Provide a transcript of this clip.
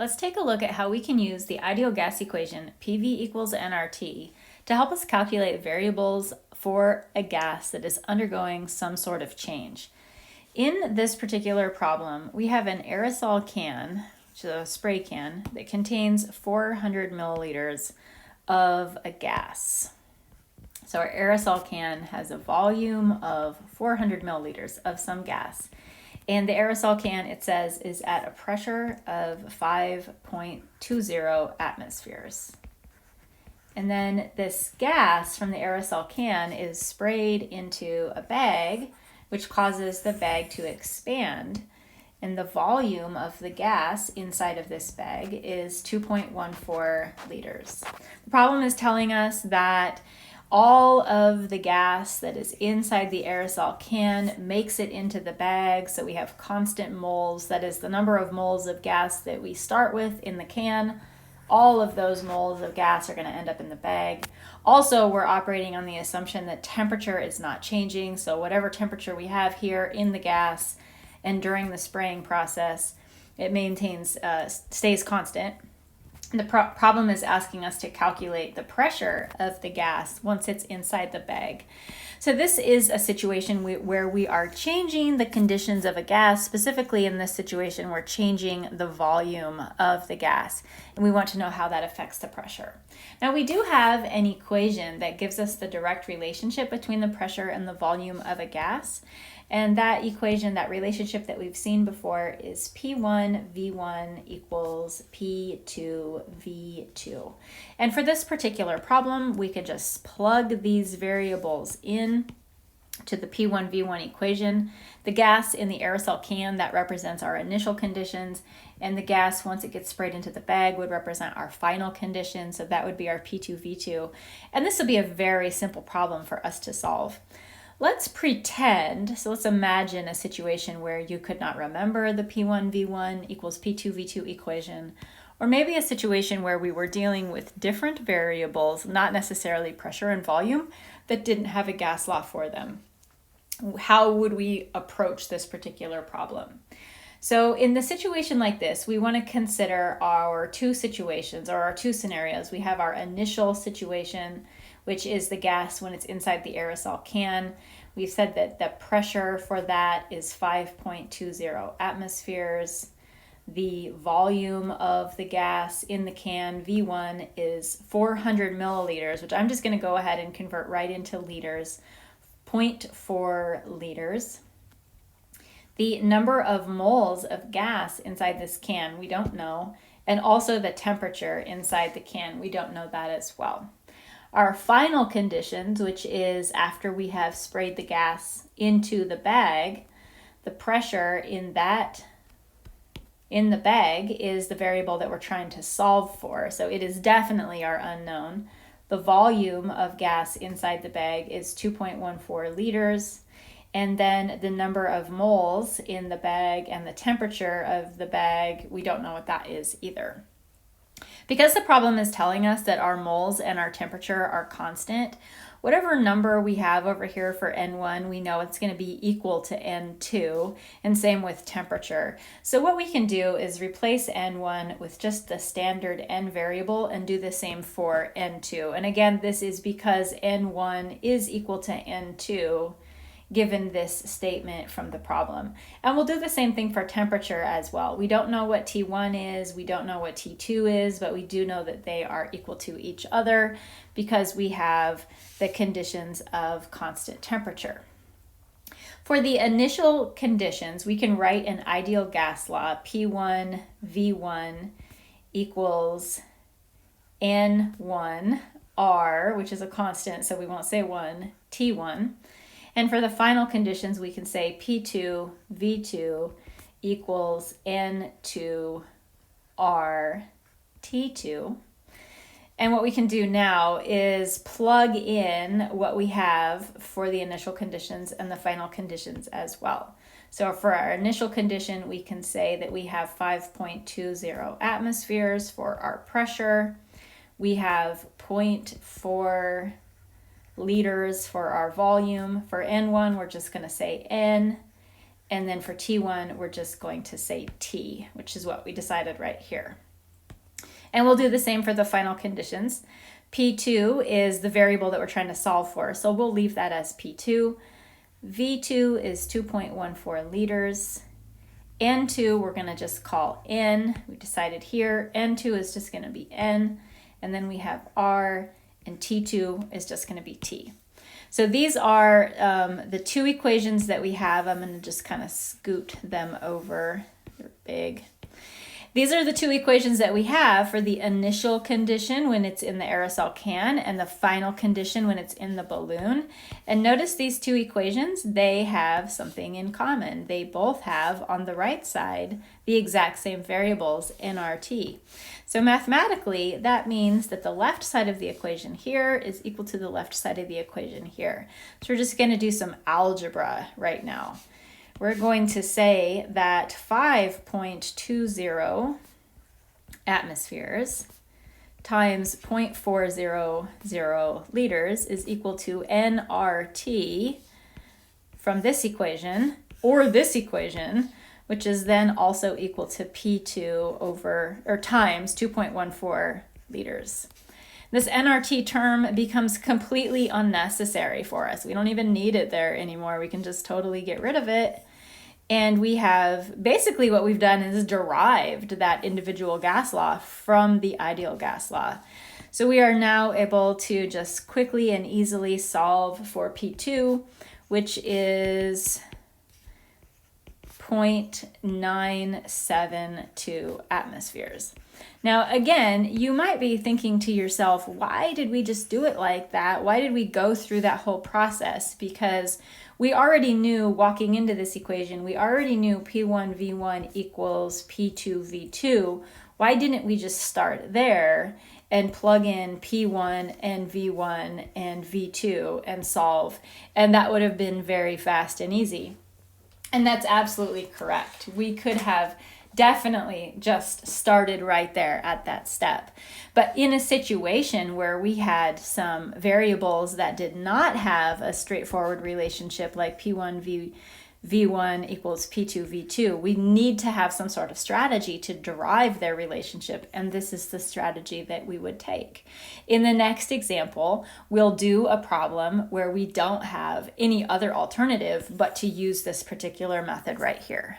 Let's take a look at how we can use the ideal gas equation PV equals nRT to help us calculate variables for a gas that is undergoing some sort of change. In this particular problem, we have an aerosol can, which is a spray can, that contains 400 milliliters of a gas. So our aerosol can has a volume of 400 milliliters of some gas. And the aerosol can, it says, is at a pressure of 5.20 atmospheres. And then this gas from the aerosol can is sprayed into a bag, which causes the bag to expand. And the volume of the gas inside of this bag is 2.14 liters. The problem is telling us that all of the gas that is inside the aerosol can makes it into the bag, so we have constant moles. That is the number of moles of gas that we start with in the can. All of those moles of gas are going to end up in the bag. Also, we're operating on the assumption that temperature is not changing, so whatever temperature we have here in the gas and during the spraying process, it stays constant. The problem is asking us to calculate the pressure of the gas once it's inside the bag. So this is a situation where we are changing the conditions of a gas. Specifically in this situation, we're changing the volume of the gas, and we want to know how that affects the pressure. Now we do have an equation that gives us the direct relationship between the pressure and the volume of a gas. And that equation, that relationship that we've seen before, is P1V1 equals P2V2. And for this particular problem, we could just plug these variables in to the P1V1 equation. The gas in the aerosol can, that represents our initial conditions, and the gas, once it gets sprayed into the bag, would represent our final condition, so that would be our P2V2. And this would be a very simple problem for us to solve. Let's pretend, so let's imagine a situation where you could not remember the P1V1 equals P2V2 equation, or maybe a situation where we were dealing with different variables, not necessarily pressure and volume, that didn't have a gas law for them. How would we approach this particular problem? So in the situation like this, we want to consider our two situations, or our two scenarios. We have our initial situation, which is the gas when it's inside the aerosol can. We've said that the pressure for that is 5.20 atmospheres. The volume of the gas in the can, V1, is 400 milliliters, which I'm just going to go ahead and convert right into liters, 0.4 liters. The number of moles of gas inside this can, we don't know. And also the temperature inside the can, we don't know that as well. Our final conditions, which is after we have sprayed the gas into the bag, the pressure in the bag is the variable that we're trying to solve for. So it is definitely our unknown. The volume of gas inside the bag is 2.14 liters. And then the number of moles in the bag and the temperature of the bag, we don't know what that is either. Because the problem is telling us that our moles and our temperature are constant, whatever number we have over here for N1, we know it's going to be equal to N2, and same with temperature. So what we can do is replace N1 with just the standard N variable and do the same for N2. And again, this is because N1 is equal to N2, given this statement from the problem. And we'll do the same thing for temperature as well. We don't know what T1 is, we don't know what T2 is, but we do know that they are equal to each other because we have the conditions of constant temperature. For the initial conditions, we can write an ideal gas law, P1 V1 equals N1 R, which is a constant, so we won't say 1, T1. And for the final conditions, we can say P2 V2 equals N2 R T2. And what we can do now is plug in what we have for the initial conditions and the final conditions as well. So for our initial condition, we can say that we have 5.20 atmospheres for our pressure. We have 0.4 liters for our volume. For N1, we're just going to say N. And then for T1, we're just going to say T, which is what we decided right here. And we'll do the same for the final conditions. P2 is the variable that we're trying to solve for, so we'll leave that as P2. V2 is 2.14 liters. N2 we're going to just call N. We decided here. N2 is just going to be N. And then we have R, and T2 is just going to be T. So these are the two equations that we have. I'm going to just kind of scoot them over. They're big. These are the two equations that we have for the initial condition when it's in the aerosol can and the final condition when it's in the balloon. And notice these two equations, they have something in common. They both have on the right side the exact same variables, nRT. So mathematically, that means that the left side of the equation here is equal to the left side of the equation here. So we're just going to do some algebra right now. We're going to say that 5.20 atmospheres times 0.400 liters is equal to nRT from this equation, or this equation, which is then also equal to P2 times 2.14 liters. This nRT term becomes completely unnecessary for us. We don't even need it there anymore. We can just totally get rid of it. And we have, basically what we've done is derived that individual gas law from the ideal gas law. So we are now able to just quickly and easily solve for P2, which is 0.972 atmospheres. Now, again, you might be thinking to yourself, why did we just do it like that? Why did we go through that whole process? Because we already knew walking into this equation, we already knew P1V1 equals P2V2. Why didn't we just start there and plug in P1 and V1 and V2 and solve? And that would have been very fast and easy. And that's absolutely correct. We could have definitely just started right there at that step. But in a situation where we had some variables that did not have a straightforward relationship like P1 V1 equals P2 V2, we need to have some sort of strategy to derive their relationship, and this is the strategy that we would take. In the next example, we'll do a problem where we don't have any other alternative but to use this particular method right here.